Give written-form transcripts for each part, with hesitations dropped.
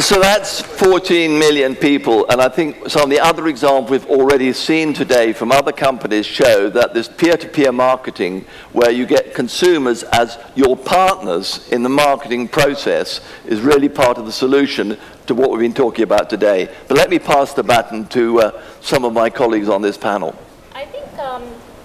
So that's 14 million people, and I think some of the other examples we've already seen today from other companies show that this peer-to-peer marketing, where you get consumers as your partners in the marketing process, is really part of the solution to what we've been talking about today. But let me pass the baton to some of my colleagues on this panel. I think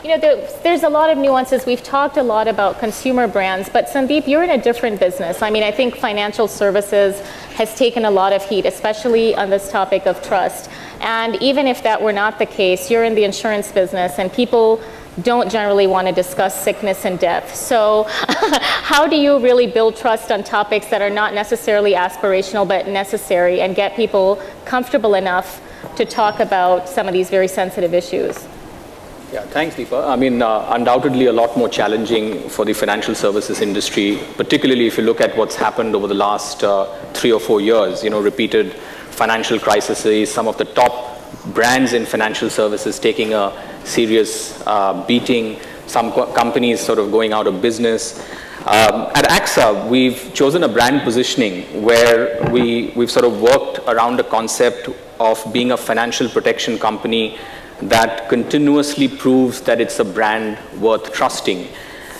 you know, there's a lot of nuances. We've talked a lot about consumer brands, but Sandeep, you're in a different business. I mean, I think financial services has taken a lot of heat, especially on this topic of trust. And even if that were not the case, you're in the insurance business, and people don't generally want to discuss sickness and death. So how do you really build trust on topics that are not necessarily aspirational but necessary, and get people comfortable enough to talk about some of these very sensitive issues? Yeah, thanks, Deepa. I mean, undoubtedly a lot more challenging for the financial services industry, particularly if you look at what's happened over the last 3 or 4 years, you know, repeated financial crises, some of the top brands in financial services taking a serious beating, some companies sort of going out of business. At AXA, we've chosen a brand positioning where we've sort of worked around a concept of being a financial protection company that continuously proves that it's a brand worth trusting.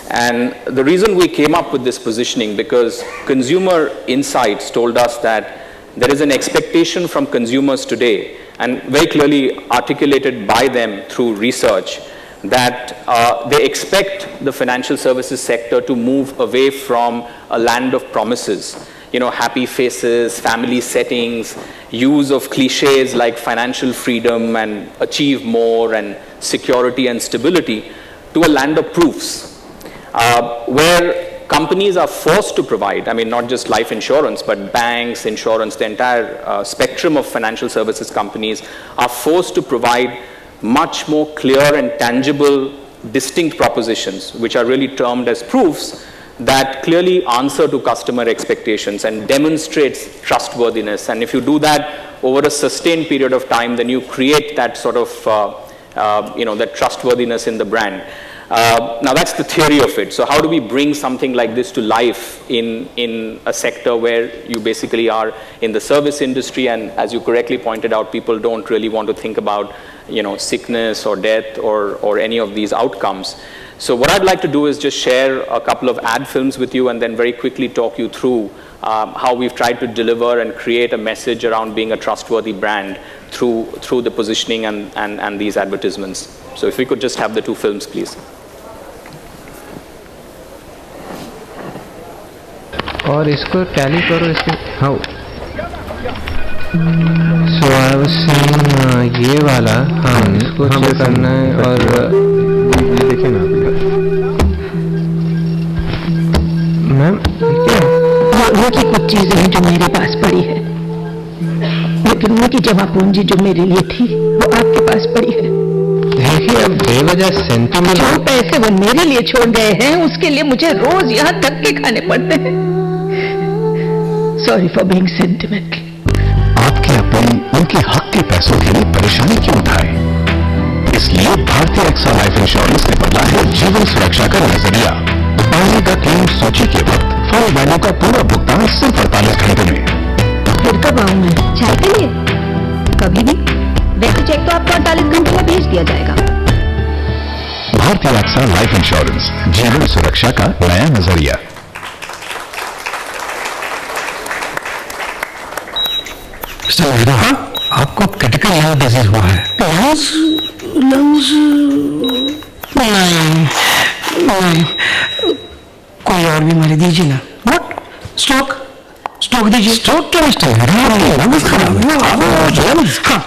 And the reason we came up with this positioning, because consumer insights told us that there is an expectation from consumers today, and very clearly articulated by them through research, that they expect the financial services sector to move away from a land of promises. You know, happy faces, family settings, use of cliches like financial freedom and achieve more and security and stability, to a land of proofs, where companies are forced to provide, I mean, not just life insurance, but banks, insurance, the entire spectrum of financial services companies are forced to provide much more clear and tangible, distinct propositions, which are really termed as proofs, that clearly answer to customer expectations and demonstrates trustworthiness. And if you do that over a sustained period of time, then you create that sort of, you know, that trustworthiness in the brand. Now that's the theory of it. So how do we bring something like this to life in a sector where you basically are in the service industry, and as you correctly pointed out, people don't really want to think about, you know, sickness or death or any of these outcomes. So what I'd like to do is just share a couple of ad films with you, and then very quickly talk you through how we've tried to deliver and create a message around being a trustworthy brand through the positioning and these advertisements. So if we could just have the 2 films, please. और इसको tally करो इसके how so I was saying ये वाला हाँ इसको check करना है और ये देखिए ना मैम क्या वो की कुछ चीजें हैं जो मेरे पास पड़ी है, लेकिन उनकी जमा पूंजी जो मेरे लिए थी वो आपके पास पड़ी है। देखिए अब बेवजह सेंटिमेंट जो पैसे वो मेरे लिए छोड़ गए हैं उसके लिए मुझे रोज यहाँ धक्के खाने पड़ते हैं। Sorry for being sentimental. आपके अपने उनके हक के पैसों के लिए परेशानी क्यों उठाए? इसलिए भारतीय एक्सा लाइफ इंश्योरेंस ने बदला है जीवन सुरक्षा का नजरिया। पानी का क्लेम सोची के वक्त फंड वैल्यू का पूरा भुगतान सिर्फ 48 घंटे में। फिर कब आऊं मैं? चाय के लिए? कभी भी। वैसे चेक तो आपको 48 घंटे में भेज दिया जाएगा। भारतीय एक्सा लाइफ इंश्योरेंस, जीवन सुरक्षा का नया नजरिया। हाँ? आपको क्रिटिकल लंग डिजीज हुआ है। लंग्स नहीं, कोई और बीमारी दीजिए ना। व्हाट? स्ट्रोक दीजिए। स्ट्रोक क्या लंग्स खराब है। हाँ,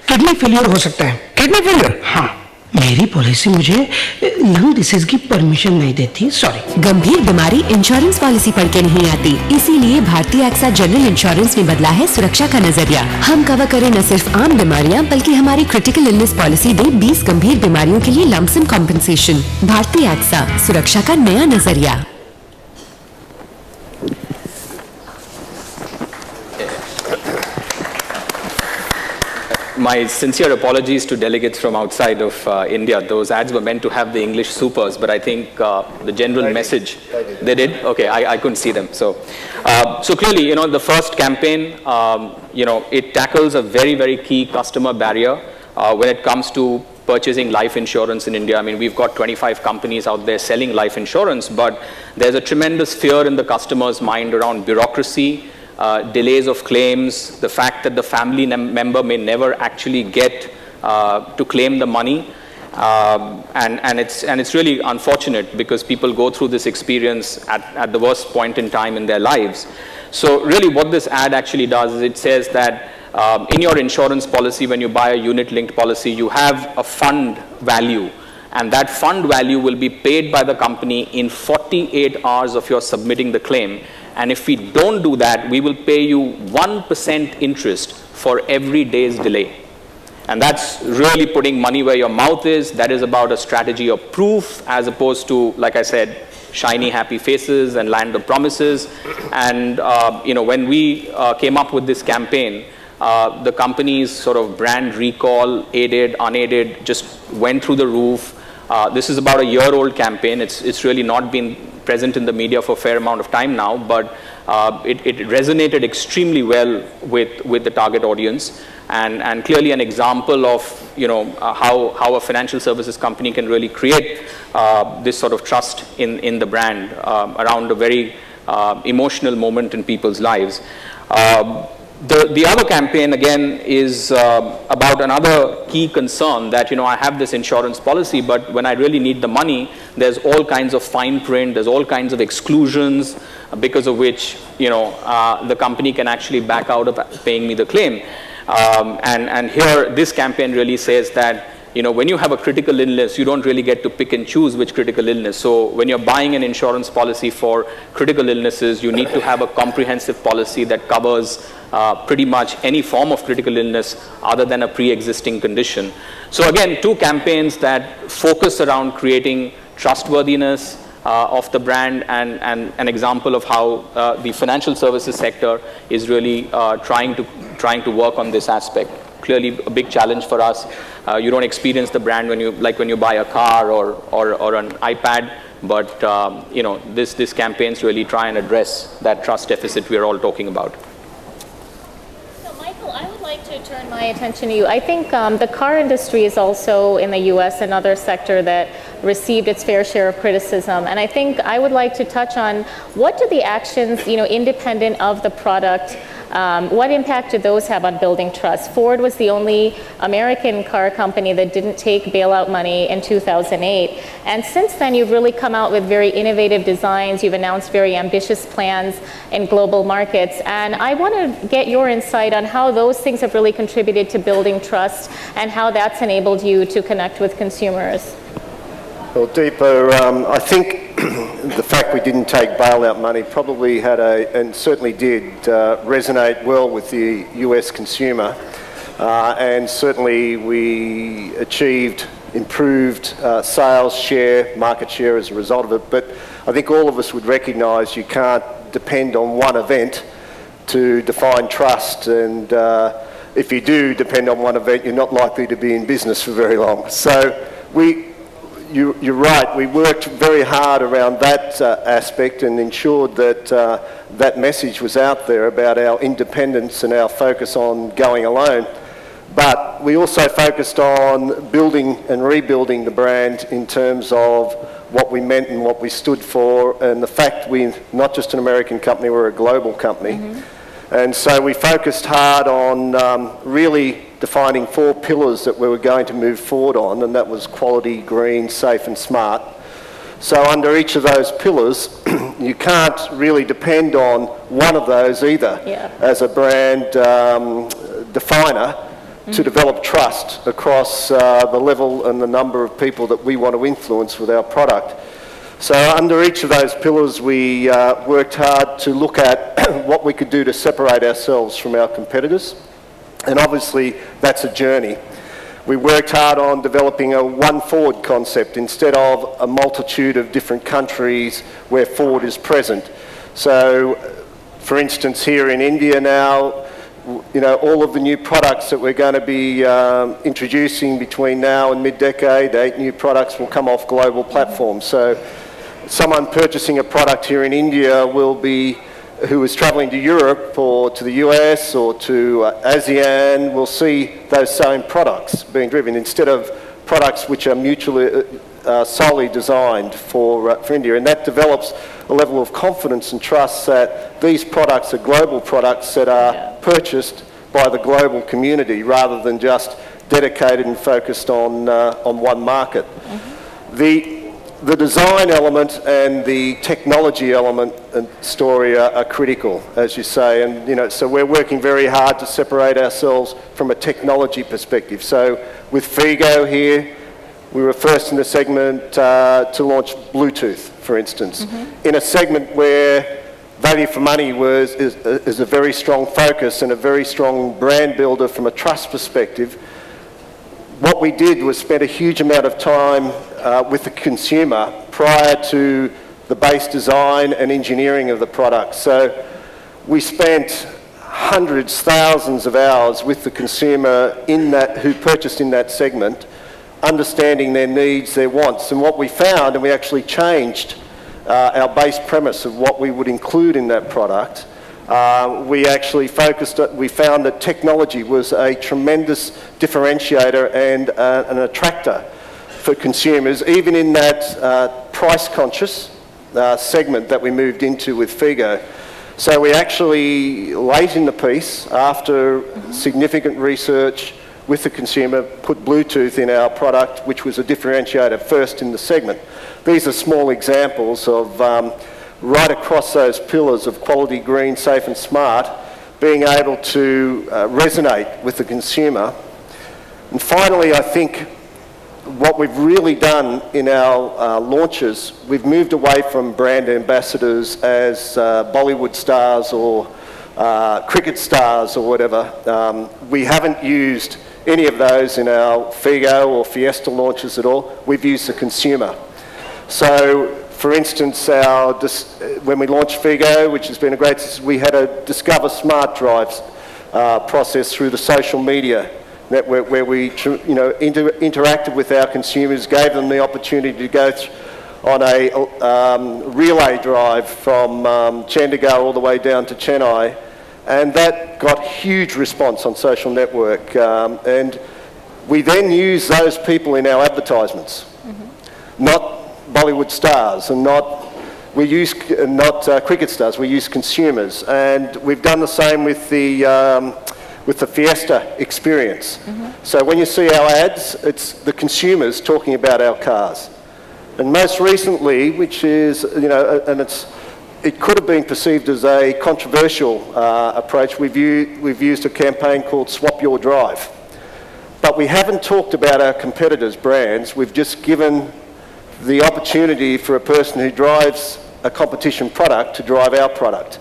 किडनी फेलियर हो सकता है। Kidney failure? हाँ, मेरी पॉलिसी मुझे लंग डिसीज की परमिशन नहीं देती। सॉरी। गंभीर बीमारी इंश्योरेंस पॉलिसी पढ़ के नहीं आती, इसीलिए भारतीय एक्सा जनरल इंश्योरेंस ने बदला है सुरक्षा का नजरिया। हम कवर करें न सिर्फ आम बीमारियां, बल्कि हमारी क्रिटिकल इलनेस पॉलिसी दे 20 गंभीर बीमारियों के लिए लंप सम कॉम्पेंसेशन। भारतीय एक्सा, सुरक्षा का नया नजरिया। My sincere apologies to delegates from outside of India. Those ads were meant to have the English supers, but I think the general message... They did? Okay, I couldn't see them. So clearly, you know, the first campaign, you know, it tackles a very, very key customer barrier when it comes to purchasing life insurance in India. I mean, we've got 25 companies out there selling life insurance, but there's a tremendous fear in the customer's mind around bureaucracy, delays of claims, the fact that the family member may never actually get to claim the money. And it's really unfortunate because people go through this experience at the worst point in time in their lives. So really what this ad actually does is it says that in your insurance policy, when you buy a unit-linked policy, you have a fund value, and that fund value will be paid by the company in 48 hours of your submitting the claim. And if we don't do that, we will pay you 1% interest for every day's delay. And that's really putting money where your mouth is. That is about a strategy of proof as opposed to, like I said, shiny, happy faces and land of promises. And you know, when we came up with this campaign, the company's sort of brand recall, aided, unaided, just went through the roof. This is about a year-old campaign. It's really not been present in the media for a fair amount of time now, but it resonated extremely well with the target audience, and clearly an example of, you know, how a financial services company can really create this sort of trust in the brand around a very emotional moment in people's lives. The other campaign, again, is about another key concern that, you know, I have this insurance policy, but when I really need the money, there's all kinds of fine print, there's all kinds of exclusions because of which, you know, the company can actually back out of paying me the claim. And here, this campaign really says that, you know, when you have a critical illness, you don't really get to pick and choose which critical illness. So when you're buying an insurance policy for critical illnesses, you need to have a comprehensive policy that covers pretty much any form of critical illness other than a pre-existing condition. So again, two campaigns that focus around creating trustworthiness of the brand, and an example of how the financial services sector is really trying to work on this aspect. Clearly a big challenge for us. You don't experience the brand when you buy a car or an iPad, but you know, this campaigns really try and address that trust deficit we are all talking about. I would like to turn my attention to you. I think the car industry is also in the U.S. another sector that received its fair share of criticism, and I think I would like to touch on what do the actions, you know, independent of the product, what impact did those have on building trust? Ford was the only American car company that didn't take bailout money in 2008. And since then, you've really come out with very innovative designs. You've announced very ambitious plans in global markets. And I want to get your insight on how those things have really contributed to building trust and how that's enabled you to connect with consumers. Well, Deepa, I think the fact we didn't take bailout money probably had and certainly did resonate well with the US consumer, and certainly we achieved improved sales share, market share as a result of it. But I think all of us would recognise you can't depend on one event to define trust, and if you do depend on one event, you're not likely to be in business for very long. So you're right, we worked very hard around that aspect and ensured that that message was out there about our independence and our focus on going alone. But we also focused on building and rebuilding the brand in terms of what we meant and what we stood for, and the fact we're not just an American company, we're a global company. Mm-hmm. And so we focused hard on really defining 4 pillars that we were going to move forward on, and that was quality, green, safe and smart. So under each of those pillars, you can't really depend on one of those either as a brand definer to develop trust across the level and the number of people that we want to influence with our product. So under each of those pillars, we worked hard to look at what we could do to separate ourselves from our competitors. And obviously, that's a journey. We worked hard on developing a one Ford concept instead of a multitude of different countries where Ford is present. So, for instance, here in India now, you know, all of the new products that we're going to be introducing between now and mid-decade, 8 new products will come off global platforms. So someone purchasing a product here in India will be, who is travelling to Europe or to the US or to ASEAN, will see those same products being driven instead of products which are mutually solely designed for India. And that develops a level of confidence and trust that these products are global products that are purchased by the global community rather than just dedicated and focused on one market. The design element and the technology element and story are critical, as you say, and you know, so we're working very hard to separate ourselves from a technology perspective. So with Figo here, we were first in the segment to launch Bluetooth, for instance, in a segment where value for money is a very strong focus and a very strong brand builder from a trust perspective. What we did was spend a huge amount of time with the consumer prior to the base design and engineering of the product. So we spent hundreds, thousands of hours with the consumer in that, who purchased in that segment, understanding their needs, their wants. And what we found, and we actually changed our base premise of what we would include in that product, we actually focused, we found that technology was a tremendous differentiator and an attractor for consumers, even in that price-conscious segment that we moved into with Figo. So we actually, late in the piece, after significant research with the consumer, put Bluetooth in our product, which was a differentiator first in the segment. These are small examples of right across those pillars of quality, green, safe and smart, being able to resonate with the consumer. And finally, I think what we've really done in our launches, we've moved away from brand ambassadors as Bollywood stars or cricket stars or whatever. We haven't used any of those in our Figo or Fiesta launches at all. We've used the consumer. So, for instance, when we launched Figo, which has been a great success, we had a Discover Smart Drives process through the social media network where we interacted with our consumers, gave them the opportunity to go on a relay drive from Chandigarh all the way down to Chennai, and that got huge response on social network. And we then use those people in our advertisements, not Bollywood stars, and not cricket stars. We use consumers, and we've done the same with the Fiesta experience. So when you see our ads, it's the consumers talking about our cars. And most recently, which is, you know, and it could have been perceived as a controversial approach, we've used a campaign called Swap Your Drive. But we haven't talked about our competitors' brands. We've just given the opportunity for a person who drives a competition product to drive our product.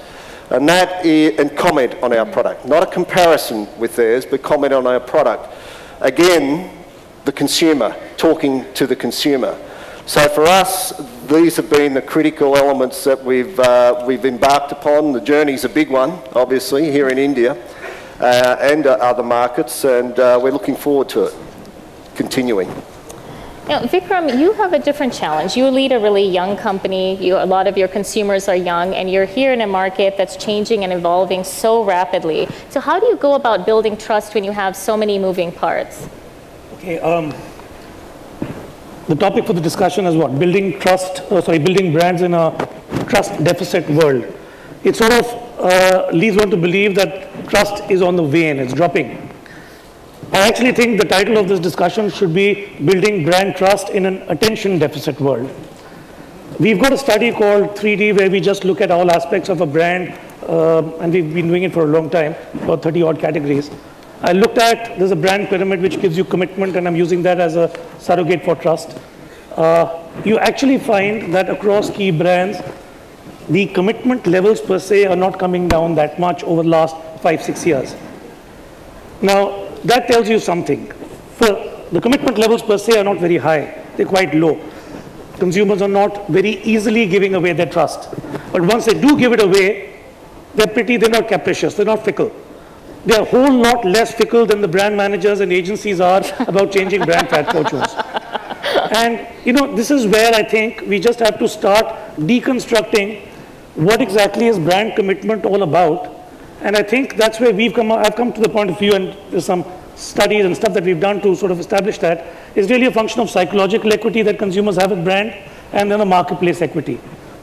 And and comment on our product. Not a comparison with theirs, but comment on our product. Again, the consumer, talking to the consumer. So for us, these have been the critical elements that we've embarked upon. The journey's a big one, obviously, here in India and other markets, and we're looking forward to it, continuing. Now, Vikram, you have a different challenge. You lead a really young company. A lot of your consumers are young, and you're here in a market that's changing and evolving so rapidly. So how do you go about building trust when you have so many moving parts? Okay, the topic for the discussion is what? Building brands in a trust deficit world. It sort of leads one to believe that trust is on the wane, it's dropping. I actually think the title of this discussion should be Building Brand Trust in an Attention Deficit World. We've got a study called 3D where we just look at all aspects of a brand, and we've been doing it for a long time, about 30 odd categories. I looked at, there's a brand pyramid which gives you commitment, and I'm using that as a surrogate for trust. You actually find that across key brands, the commitment levels per se are not coming down that much over the last 5-6 years. Now, that tells you something. The commitment levels per se are not very high. They're quite low. Consumers are not very easily giving away their trust. But once they do give it away, they're not capricious, they're not fickle. They're a whole lot less fickle than the brand managers and agencies are about changing brand fat fortunes. And, you know, this is where I think we just have to start deconstructing what exactly is brand commitment all about. And I think that's where I've come to the point of view, and there's some studies and stuff that we've done to sort of establish that, is really a function of psychological equity that consumers have with brand, and then a marketplace equity.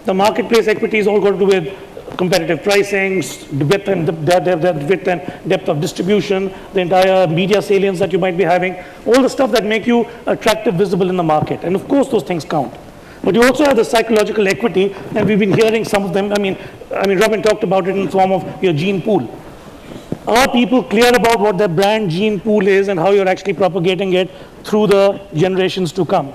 The marketplace equity is all got to do with competitive pricing, width and depth of distribution, the entire media salience that you might be having, all the stuff that make you attractive, visible in the market. And of course, those things count. But you also have the psychological equity, and we've been hearing some of them. I mean, Robin talked about it in the form of your gene pool. Are people clear about what their brand gene pool is and how you're actually propagating it through the generations to come?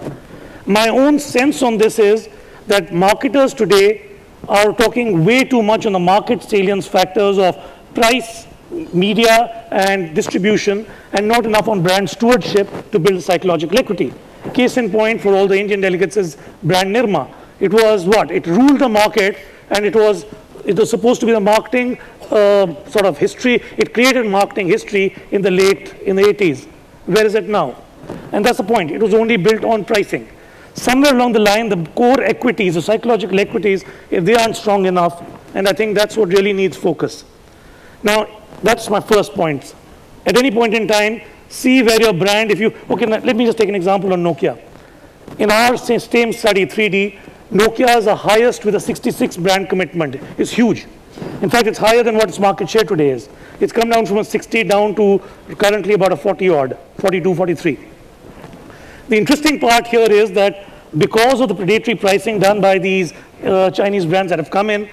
My own sense on this is that marketers today are talking way too much on the market salience factors of price, media, and distribution, and not enough on brand stewardship to build psychological equity. Case in point for all the Indian delegates is brand Nirma. It was what? It ruled the market, and it was supposed to be the marketing sort of history. It created marketing history in the 80s. Where is it now? And that's the point. It was only built on pricing. Somewhere along the line, the core equities, the psychological equities, if they aren't strong enough, and I think that's what really needs focus. Now, that's my first point. At any point in time, see where your brand, okay, now let me just take an example on Nokia. In our same study, 3D, Nokia is the highest with a 66 brand commitment. It's huge. In fact, it's higher than what its market share today is. It's come down from a 60 down to currently about a 40 odd, 42, 43. The interesting part here is that because of the predatory pricing done by these Chinese brands that have come in,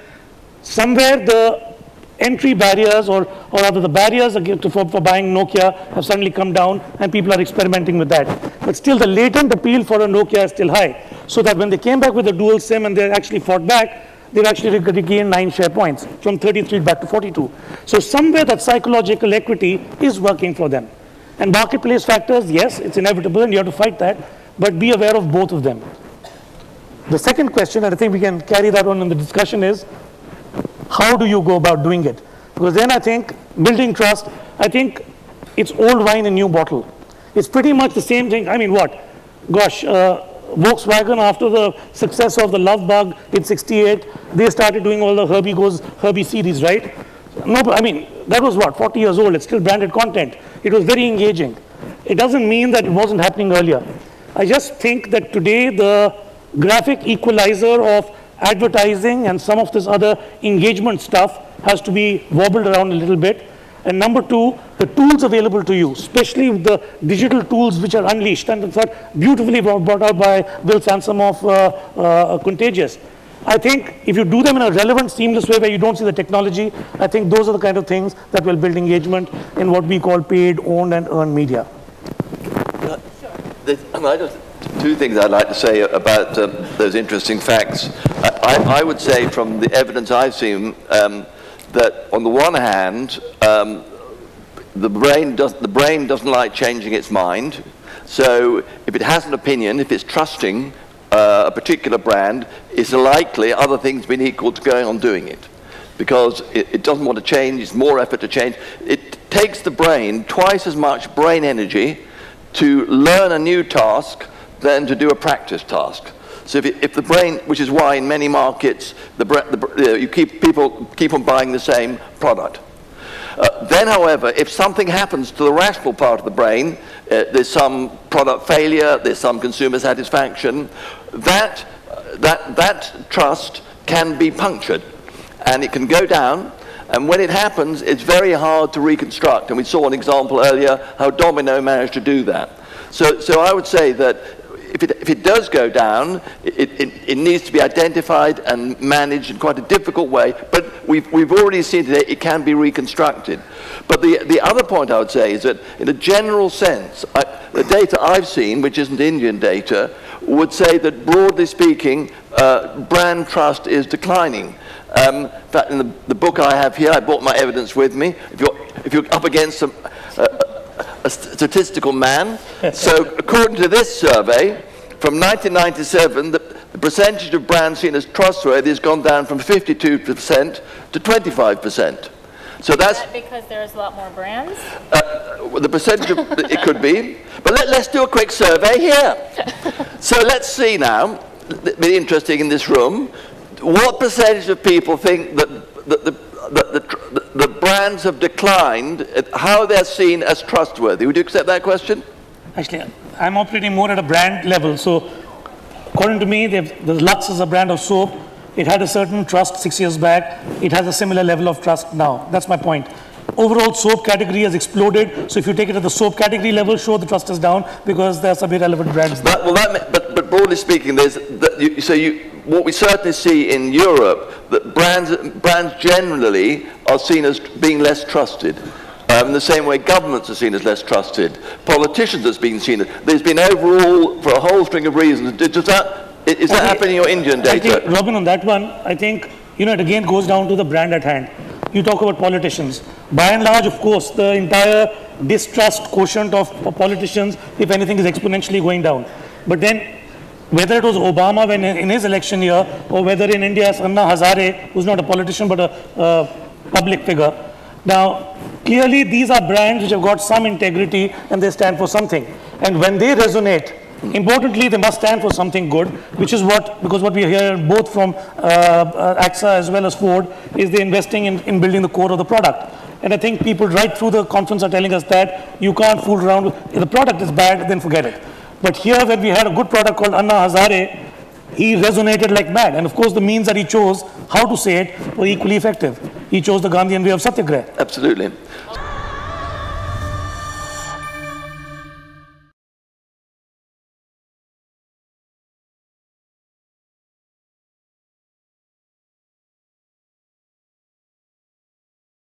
somewhere the entry barriers or rather the barriers for buying Nokia have suddenly come down, and people are experimenting with that. But still the latent appeal for a Nokia is still high. So that when they came back with a dual SIM and they actually fought back, they've actually regained 9 share points from 33 back to 42. So somewhere that psychological equity is working for them. And marketplace factors, yes, it's inevitable and you have to fight that, but be aware of both of them. The second question, and I think we can carry that on in the discussion, is how do you go about doing it? Because then I think building trust, I think it's old wine in new bottle. It's pretty much the same thing. I mean, what? Gosh, Volkswagen, after the success of the Love Bug in '68, they started doing all the Herbie series, right? No, I mean, that was what, 40 years old. It's still branded content. It was very engaging. It doesn't mean that it wasn't happening earlier. I just think that today the graphic equalizer of advertising and some of this other engagement stuff has to be wobbled around a little bit. And number two, the tools available to you, especially the digital tools which are unleashed, and in fact beautifully brought out by Will Sansom of Contagious. I think if you do them in a relevant, seamless way where you don't see the technology, I think those are the kind of things that will build engagement in what we call paid, owned, and earned media. Just two things I'd like to say about those interesting facts. I would say from the evidence I've seen that on the one hand, the brain doesn't like changing its mind. So if it has an opinion, if it's trusting a particular brand, it's likely, other things being equal, to going on doing it. Because it doesn't want to change, it's more effort to change. It takes the brain twice as much brain energy to learn a new task than to do a practice task. So if the brain, which is why in many markets people keep on buying the same product. Then, however, if something happens to the rational part of the brain, there's some product failure, there's some consumer satisfaction, that trust can be punctured, and it can go down. And when it happens, it's very hard to reconstruct. And we saw an example earlier how Domino managed to do that. So I would say that if it does go down, it needs to be identified and managed in quite a difficult way. But we've already seen today it can be reconstructed. But the other point I would say is that in a general sense, the data I've seen, which isn't Indian data, would say that broadly speaking, brand trust is declining. In fact, in the book I have here, I brought my evidence with me. If you're up against a statistical man, so according to this survey, from 1997, the percentage of brands seen as trustworthy has gone down from 52% to 25%. So that's Is that because there's a lot more brands? the percentage of, it could be. But let's do a quick survey here. So let's see now, it'll be interesting in this room, what percentage of people think that the brands have declined, how they're seen as trustworthy? Would you accept that question? Actually, I'm operating more at a brand level. So according to me, the Lux is a brand of soap. It had a certain trust 6 years back. It has a similar level of trust now. That's my point. Overall, soap category has exploded. So if you take it at the soap category level, sure, the trust is down because there are some irrelevant brands there. But broadly speaking, what we certainly see in Europe, that brands generally are seen as being less trusted. In the same way governments are seen as less trusted. Politicians are being seen as, there's been overall, for a whole string of reasons, is that happening in your Indian data? I think, Robin, on that one, I think, it again goes down to the brand at hand. You talk about politicians. By and large, of course, the entire distrust quotient of politicians, if anything, is exponentially going down. But then, whether it was Obama when in his election year, or whether in India, it's Anna Hazare, who's not a politician but a public figure. Now, clearly, these are brands which have got some integrity and they stand for something. And when they resonate, importantly, they must stand for something good, which is because what we hear both from AXA as well as Ford is they're investing in building the core of the product. And I think people right through the conference are telling us that you can't fool around if the product is bad, then forget it. But here, when we had a good product called Anna Hazare, he resonated like mad. And of course, the means that he chose, how to say it, were equally effective. He chose the Gandhian way of Satyagraha. Absolutely.